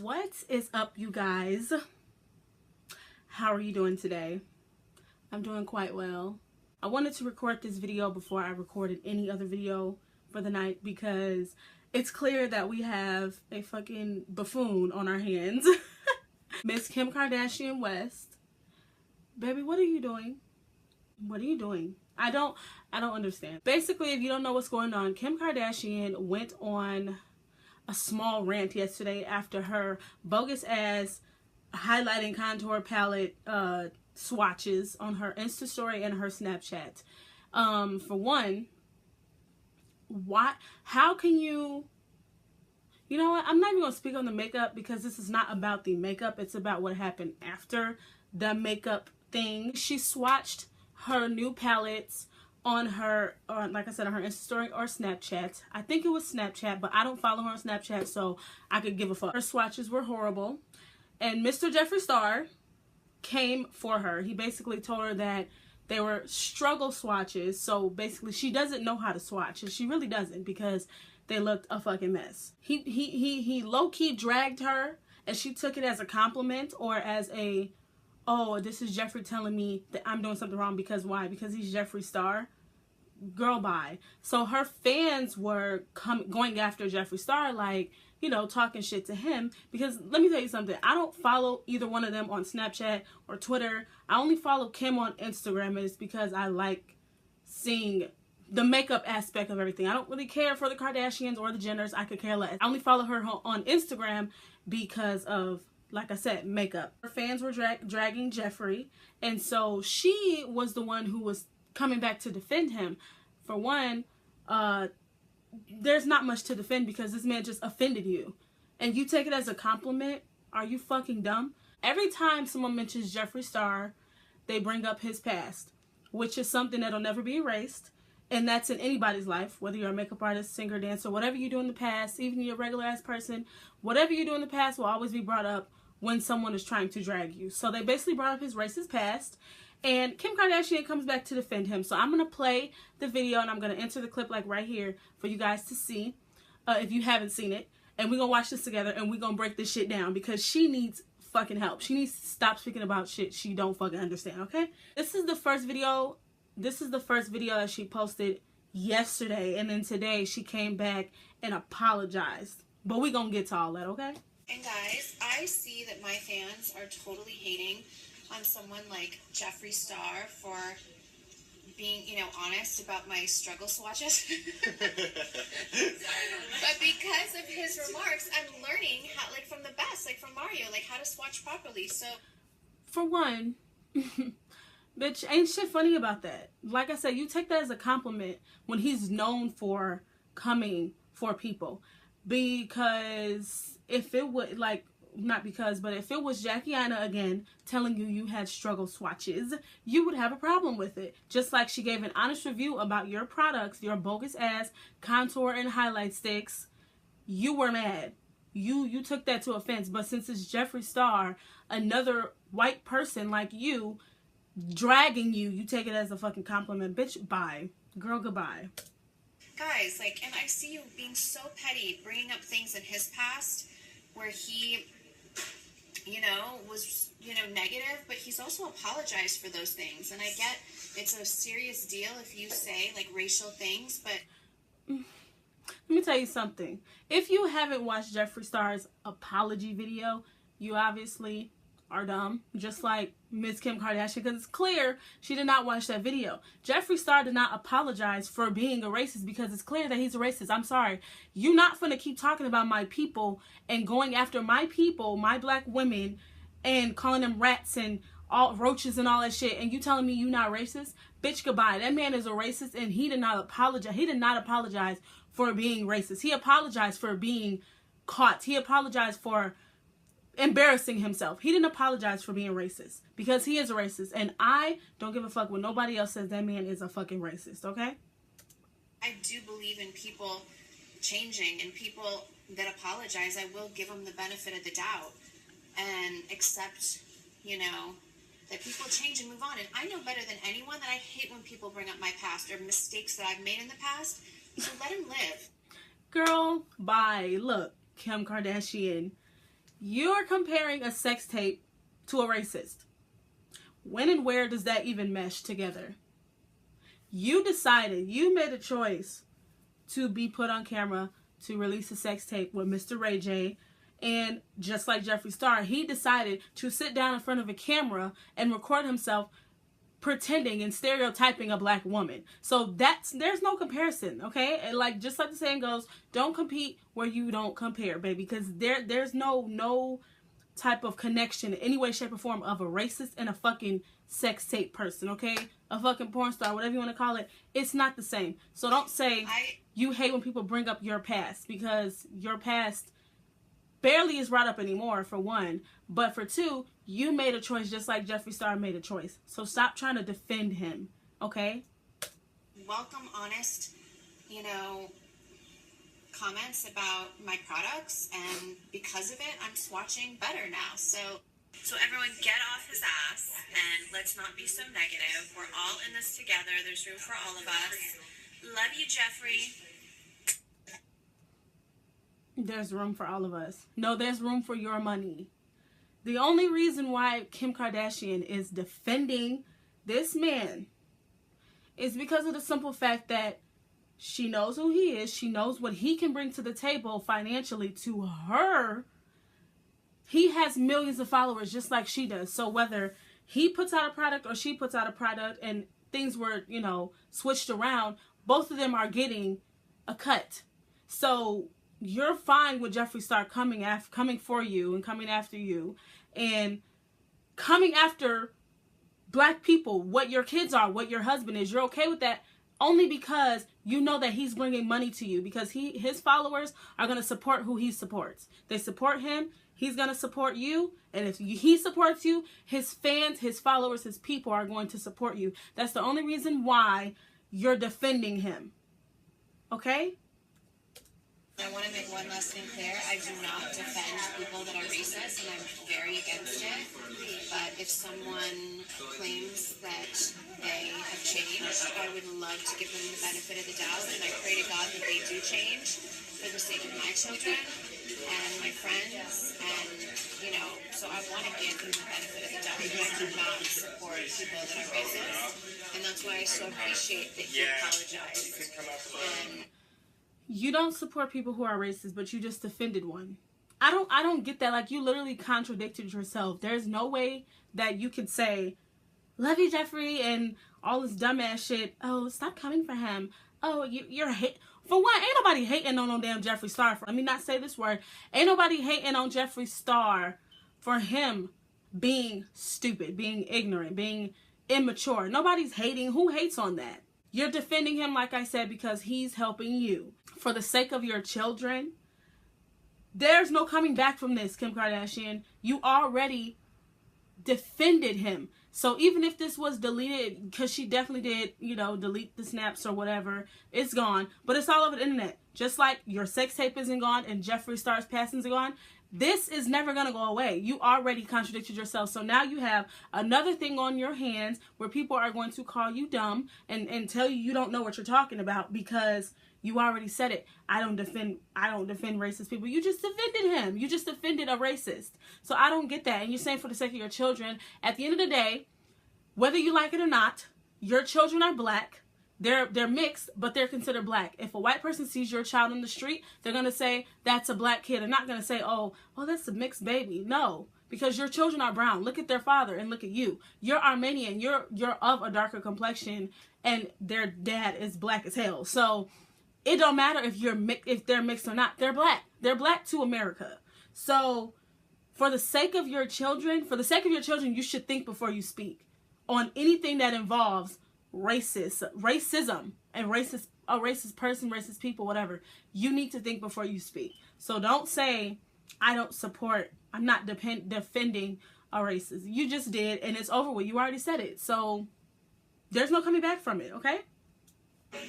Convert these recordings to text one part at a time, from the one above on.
What is up, you guys? How are you doing today? I'm doing quite well. I wanted to record this video before I recorded any other video for the night because it's clear that we have a fucking buffoon on our hands. Miss Kim Kardashian West. Baby, what are you doing? What are you doing? I don't understand. Basically, if you don't know what's going on, Kim Kardashian went on a small rant yesterday after her bogus ass highlighting contour palette swatches on her Insta story and her Snapchat. For one, how can you know what, I'm not even gonna speak on the makeup because this is not about the makeup, it's about what happened after the makeup thing. She swatched her new palettes on her, like I said, on her Insta story or Snapchat. I think it was Snapchat, but I don't follow her on Snapchat, so I could give a fuck. Her swatches were horrible, and Mr. Jeffree Star came for her. He basically told her that they were struggle swatches, so basically she doesn't know how to swatch, and she really doesn't because they looked a fucking mess. He low-key dragged her, and she took it as a compliment or as a, oh, this is Jeffree telling me that I'm doing something wrong because why? Because he's Jeffree Star? Girl, bye. So her fans were going after Jeffree Star, like, you know, talking shit to him. Because let me tell you something. I don't follow either one of them on Snapchat or Twitter. I only follow Kim on Instagram, and it's because I like seeing the makeup aspect of everything. I don't really care for the Kardashians or the Jenners. I could care less. I only follow her on Instagram because of, like I said, makeup. Her fans were dragging Jeffree, and so she was the one who was coming back to defend him. For one, there's not much to defend because this man just offended you, and you take it as a compliment. Are you fucking dumb? Every time someone mentions Jeffree Star, they bring up his past, which is something that'll never be erased, and that's in anybody's life, whether you're a makeup artist, singer, dancer, whatever you do in the past, even you're a regular ass person, whatever you do in the past will always be brought up when someone is trying to drag you. So they basically brought up his racist past, and Kim Kardashian comes back to defend him. So I'm going to play the video, and I'm going to enter the clip like right here for you guys to see, if you haven't seen it. And we're going to watch this together, and we're going to break this shit down because she needs fucking help. She needs to stop speaking about shit she don't fucking understand, okay? This is the first video that she posted yesterday, and then today she came back and apologized. But we're going to get to all that, okay? And guys, I see that my fans are totally hating on someone like Jeffree Star for being, you know, honest about my struggle swatches. But because of his remarks, I'm learning how, like, from the best, like from Mario, like how to swatch properly. So, for one, bitch, ain't shit funny about that. Like I said, you take that as a compliment when he's known for coming for people. Because if it would, like, not because, but if it was Jackie Aina again telling you had struggle swatches, you would have a problem with it. Just like she gave an honest review about your products, your bogus ass contour and highlight sticks, you were mad. You took that to offense. But since it's Jeffree Star, another white person like you, dragging you, you take it as a fucking compliment. Bitch, bye. Girl, goodbye. Guys, like, and I see you being so petty, bringing up things in his past where he, you know, was, you know, negative, but he's also apologized for those things. And I get it's a serious deal if you say, like, racial things, but let me tell you something. If you haven't watched Jeffree Star's apology video, you obviously are dumb, just like Miss Kim Kardashian, because it's clear she did not watch that video. Jeffree Star did not apologize for being a racist because it's clear that he's a racist. I'm sorry. You're not finna keep talking about my people and going after my people, my black women, and calling them rats and all roaches and all that shit, and you telling me you not racist? Bitch, goodbye. That man is a racist, and he did not apologize. He did not apologize for being racist. He apologized for being caught. He apologized for embarrassing himself. He didn't apologize for being racist because he is a racist, and I don't give a fuck when nobody else says that man is a fucking racist, okay? I do believe in people changing and people that apologize. I will give them the benefit of the doubt and accept, you know, that people change and move on. And I know better than anyone that I hate when people bring up my past or mistakes that I've made in the past. So let him live. Girl, bye. Look, Kim Kardashian, You're comparing a sex tape to a racist. When and where does that even mesh together? You decided, you made a choice to be put on camera to release a sex tape with Mr. Ray J. And just like Jeffree Star, he decided to sit down in front of a camera and record himself pretending and stereotyping a black woman. So there's no comparison, okay? And like, just like the saying goes, don't compete where you don't compare, baby, because there's no type of connection in any way, shape, or form of a racist and a fucking sex tape person, okay? A fucking porn star, whatever you want to call it. It's not the same. So don't say you hate when people bring up your past, because your past barely is brought up anymore, for one. But for two, you made a choice just like Jeffree Star made a choice. So stop trying to defend him, okay? Welcome honest, comments about my products, and because of it, I'm swatching better now. So everyone get off his ass, and let's not be so negative. We're all in this together. There's room for all of us. Love you, Jeffree. There's room for all of us. No, there's room for your money. The only reason why Kim Kardashian is defending this man is because of the simple fact that she knows who he is. She knows what he can bring to the table financially to her. He has millions of followers just like she does. So whether he puts out a product or she puts out a product and things were, switched around, both of them are getting a cut. So you're fine with Jeffree Star coming for you and coming after you and coming after black people, what your kids are, what your husband is. You're okay with that only because you know that he's bringing money to you, because his followers are going to support who he supports. They support him. He's going to support you. And if he supports you, his fans, his followers, his people are going to support you. That's the only reason why you're defending him. Okay? I want to make one last thing clear. I do not defend people that are racist, and I'm very against it. But if someone claims that they have changed, I would love to give them the benefit of the doubt, and I pray to God that they do change for the sake of my children and my friends, and, so I want to give them the benefit of the doubt, but I do not support people that are racist, and that's why I so appreciate that he apologized. And you don't support people who are racist, but you just defended one. I don't get that. Like, you literally contradicted yourself. There's no way that you could say, love you, Jeffree, and all this dumbass shit. Oh, stop coming for him. Oh, you're hate. For one, ain't nobody hating on no damn Jeffree Star. Let me not say this word. Ain't nobody hating on Jeffree Star for him being stupid, being ignorant, being immature. Nobody's hating. Who hates on that? You're defending him, like I said, because he's helping you. For the sake of your children, there's no coming back from this, Kim Kardashian. You already defended him. So even if this was deleted, because she definitely did, delete the snaps or whatever, it's gone. But it's all over the internet. Just like your sex tape isn't gone and Jeffree Star's passings are gone, this is never going to go away. You already contradicted yourself. So now you have another thing on your hands where people are going to call you dumb and tell you don't know what you're talking about because you already said it. I don't defend racist people. You just defended him. You just defended a racist. So I don't get that. And you're saying for the sake of your children, at the end of the day, whether you like it or not, your children are black. They're mixed, but they're considered black. If a white person sees your child in the street, they're going to say, that's a black kid. They're not going to say, oh, that's a mixed baby. No, because your children are brown. Look at their father and look at you. You're Armenian. You're of a darker complexion, and their dad is black as hell. So it don't matter if they're mixed or not. They're black. They're black to America. So for the sake of your children, you should think before you speak on anything that involves racism and a racist person, racist people, whatever. You need to think before you speak. So don't say, I'm not defending a racist. You just did, and it's over with. You already said it. So there's no coming back from it, okay?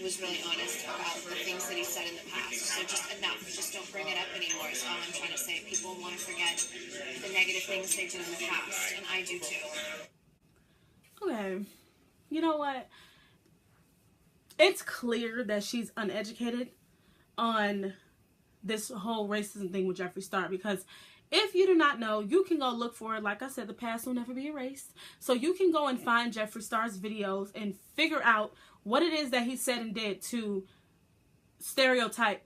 Was really honest about the things that he said in the past. So just enough. Just don't bring it up anymore is all I'm trying to say. People want to forget the negative things they did in the past, and I do too. Okay. You know what? It's clear that she's uneducated on this whole racism thing with Jeffree Star, because If you do not know, you can go look for it. Like I said, the past will never be erased. So you can go and find Jeffree Star's videos and figure out what it is that he said and did to stereotype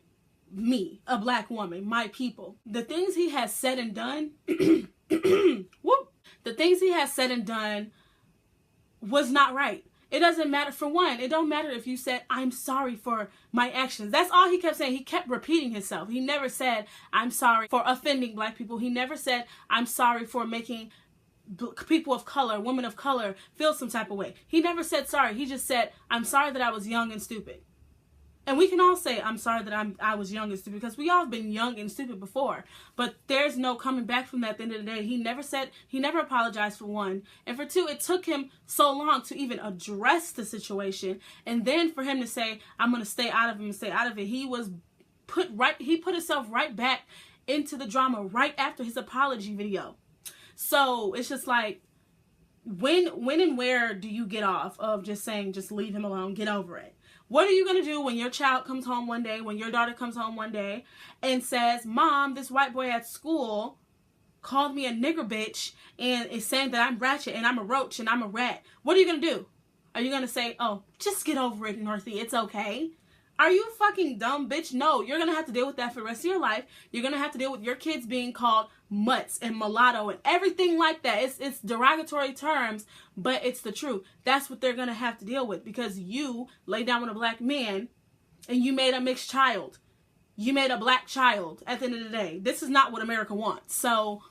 me, a black woman, my people. The things he has said and done, whoop, the things he has said and done was not right. It doesn't matter. For one, it don't matter if you said, I'm sorry for my actions. That's all he kept saying. He kept repeating himself. He never said, I'm sorry for offending black people. He never said, I'm sorry for making people of color, women of color, feel some type of way. He never said sorry. He just said, I'm sorry that I was young and stupid. And we can all say, I'm sorry that I was young and stupid, because we all have been young and stupid before. But there's no coming back from that at the end of the day. He never apologized, for one. And for two, it took him so long to even address the situation. And then for him to say, I'm going to stay out of him and stay out of it. He put himself right back into the drama right after his apology video. So it's just like, when and where do you get off of just saying, just leave him alone, get over it? What are you going to do when your child comes home one day, when your daughter comes home one day and says, Mom, this white boy at school called me a nigger bitch and is saying that I'm ratchet and I'm a roach and I'm a rat? What are you going to do? Are you going to say, oh, just get over it, Northie, it's okay? Are you fucking dumb, bitch? No, you're going to have to deal with that for the rest of your life. You're going to have to deal with your kids being called mutts and mulatto and everything like that. It's derogatory terms, but it's the truth. That's what they're going to have to deal with, because you lay down with a black man and you made a mixed child. You made a black child at the end of the day. This is not what America wants. So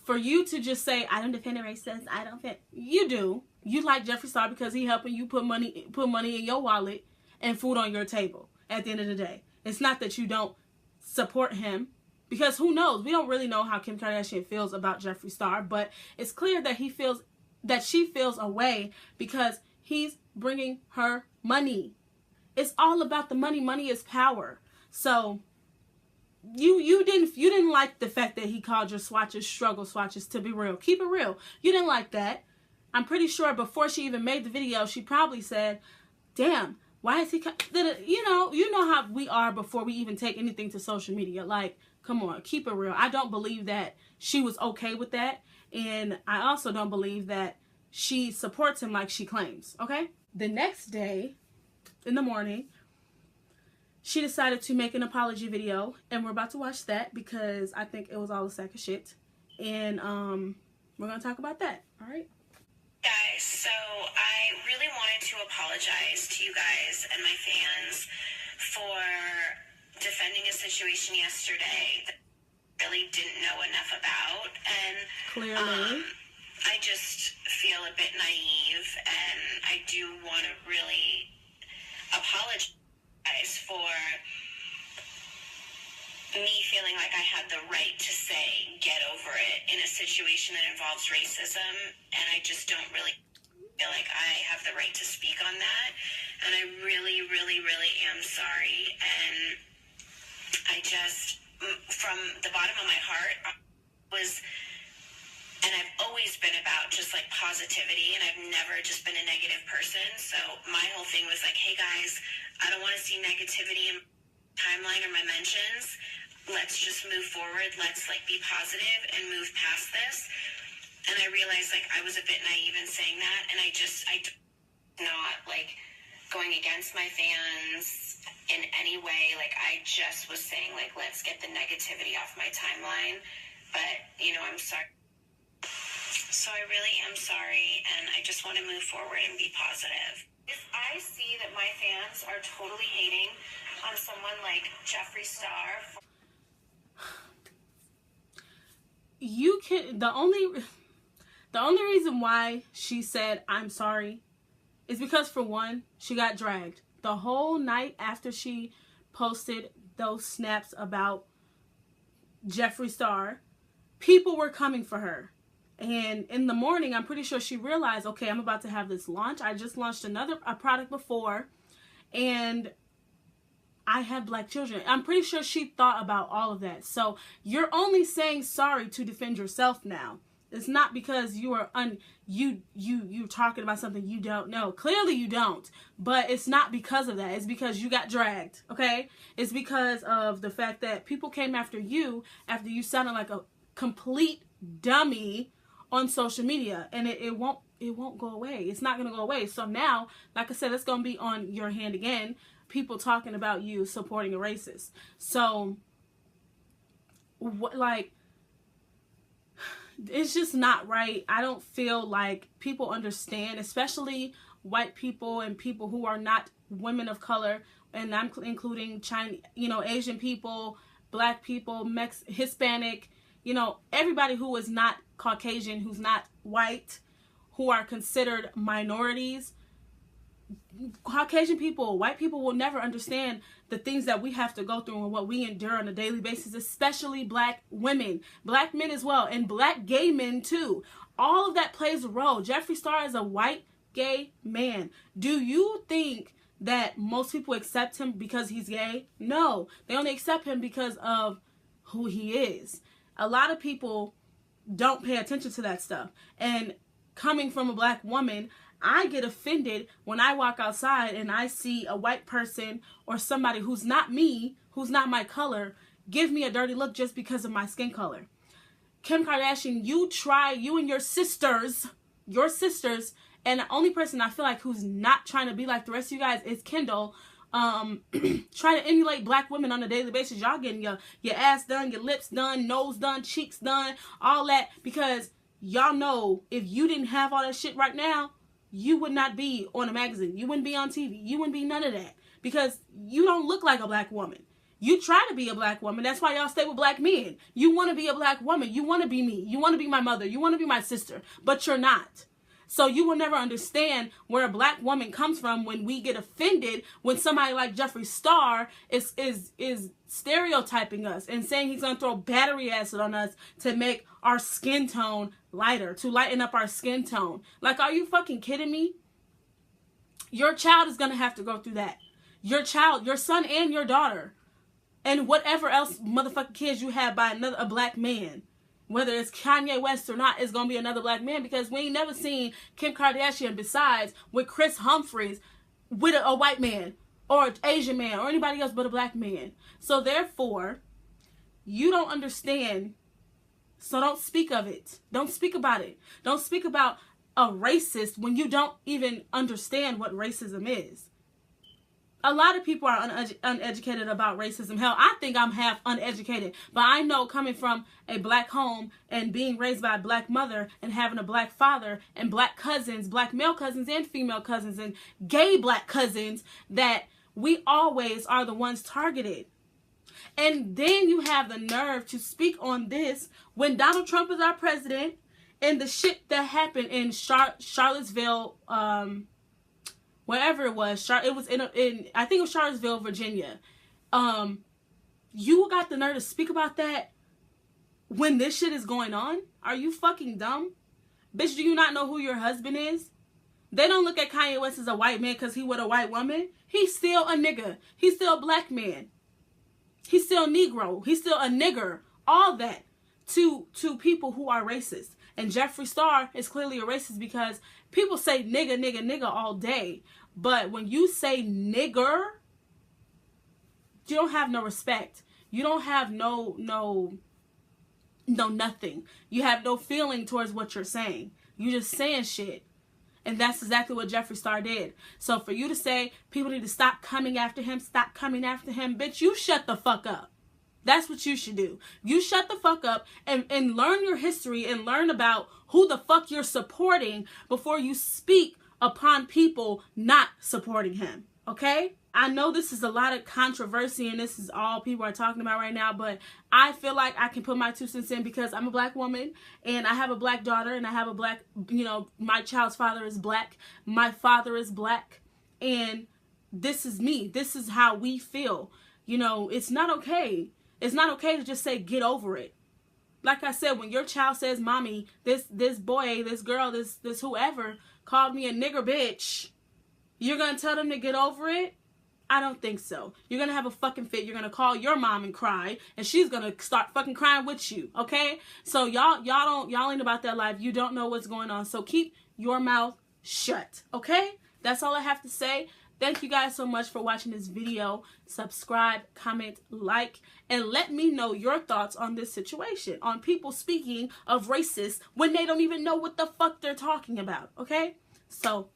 for you to just say, I don't defend a racist, I don't defend, you do. You like Jeffree Star because he helping you put money in your wallet and food on your table at the end of the day. It's not that you don't support him, because who knows? We don't really know how Kim Kardashian feels about Jeffree Star, but it's clear that she feels a way because he's bringing her money. It's all about the money. Money is power. So you didn't like the fact that he called your swatches struggle swatches, to be real. Keep it real. You didn't like that. I'm pretty sure before she even made the video, she probably said, damn, why is he, you know how we are before we even take anything to social media. Like, come on, keep it real. I don't believe that she was okay with that. And I also don't believe that she supports him like she claims, okay? The next day, in the morning, she decided to make an apology video. And we're about to watch that because I think it was all a sack of shit. And we're going to talk about that, all right? Guys, so I really wanted to apologize to you guys and my fans for defending a situation yesterday that I really didn't know enough about. And clearly, I just feel a bit naive, and I do want to really apologize for me feeling like I had the right to say, get over it, in a situation that involves racism, and I just don't really feel like I have the right to speak on that, and I really, really, really am sorry, and I just, from the bottom of my heart, and I've always been about just like positivity, and I've never just been a negative person, so my whole thing was like, hey guys, I don't want to see negativity in my timeline or my mentions. Let's just move forward. Let's like be positive and move past this. And I realized like I was a bit naive in saying that, and I not like going against my fans in any way. Like I just was saying like, let's get the negativity off my timeline. But I'm sorry. So I really am sorry, and I just want to move forward and be positive. If I see that my fans are totally hating on someone like Jeffree Star, the only reason why she said I'm sorry is because, for one, she got dragged the whole night after she posted those snaps about Jeffree Star. People were coming for her, and in the morning I'm pretty sure she realized, okay, I'm about to have this launch. I just launched a product before, and I have black children. I'm pretty sure she thought about all of that. So you're only saying sorry to defend yourself now. It's not because you are you talking about something you don't know. Clearly you don't. But it's not because of that. It's because you got dragged. Okay? It's because of the fact that people came after you after you sounded like complete dummy on social media, and it won't go away. It's not going to go away. So now, like I said, it's going to be on your hand again, people talking about you supporting a racist. So like, it's just not right. I don't feel like people understand, especially white people and people who are not women of color, and I'm including Chinese, Asian people, black people, Hispanic, everybody who is not Caucasian, who's not white, who are considered minorities. Caucasian people, white people will never understand the things that we have to go through and what we endure on a daily basis, especially black women, black men as well, and black gay men too. All of that plays a role. Jeffree Star is a white gay man. Do you think that most people accept him because he's gay? No, they only accept him because of who he is. A lot of people don't pay attention to that stuff. And coming from a black woman, I get offended when I walk outside and I see a white person or somebody who's not me, who's not my color, give me a dirty look just because of my skin color. Kim Kardashian, you and your sisters, and the only person I feel like who's not trying to be like the rest of you guys is Kendall. Trying to emulate black women on a daily basis. Y'all getting your ass done, your lips done, nose done, cheeks done, all that, because y'all know if you didn't have all that shit right now, you would not be on a magazine. You wouldn't be on TV. You wouldn't be none of that, because you don't look like a black woman. You try to be a black woman. That's why y'all stay with black men. You want to be a black woman. You want to be me. You want to be my mother. You want to be my sister, but you're not. So you will never understand where a black woman comes from when we get offended when somebody like Jeffree Star is stereotyping us and saying he's going to throw battery acid on us to make our skin tone lighter, to lighten up our skin tone. Like, are you fucking kidding me? Your child is going to have to go through that. Your child, your son and your daughter, and whatever else motherfucking kids you have by a black man. Whether it's Kanye West or not, it's going to be another black man, because we ain't never seen Kim Kardashian besides with Chris Humphries with a white man or an Asian man or anybody else but a black man. So therefore, you don't understand. So don't speak of it. Don't speak about it. Don't speak about a racist when you don't even understand what racism is. A lot of people are uneducated about racism. Hell, I think I'm half uneducated. But I know, coming from a black home and being raised by a black mother and having a black father and black cousins, black male cousins and female cousins and gay black cousins, that we always are the ones targeted. And then you have the nerve to speak on this when Donald Trump is our president, and the shit that happened in Charlottesville, wherever it was, I think it was Charlottesville, Virginia. You got the nerve to speak about that when this shit is going on? Are you fucking dumb? Bitch, do you not know who your husband is? They don't look at Kanye West as a white man because he with a white woman. He's still a nigga. He's still a black man. He's still Negro. He's still a nigger. All that to people who are racist. And Jeffree Star is clearly a racist, because people say nigga, nigga, nigga all day. But when you say nigger, you don't have no respect. You don't have no nothing. You have no feeling towards what you're saying. You're just saying shit. And that's exactly what Jeffree Star did. So for you to say people need to stop coming after him, bitch, you shut the fuck up. That's what you should do. You shut the fuck up and learn your history and learn about who the fuck you're supporting before you speak upon people not supporting him. Okay? I know this is a lot of controversy and this is all people are talking about right now, but I feel like I can put my 2 cents in, because I'm a black woman and I have a black daughter and I have a black, my child's father is black. My father is black, and this is me. This is how we feel. It's not okay. It's not okay to just say, get over it. Like I said, when your child says, mommy, this boy, this girl, this whoever called me a nigger bitch, you're going to tell them to get over it? I don't think so. You're going to have a fucking fit. You're going to call your mom and cry, and she's going to start fucking crying with you. Okay? So y'all ain't about that life. You don't know what's going on. So keep your mouth shut. Okay? That's all I have to say. Thank you guys so much for watching this video. Subscribe, comment, like, and let me know your thoughts on this situation, on people speaking of racists when they don't even know what the fuck they're talking about, okay? So,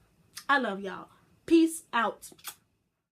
I love y'all. Peace out.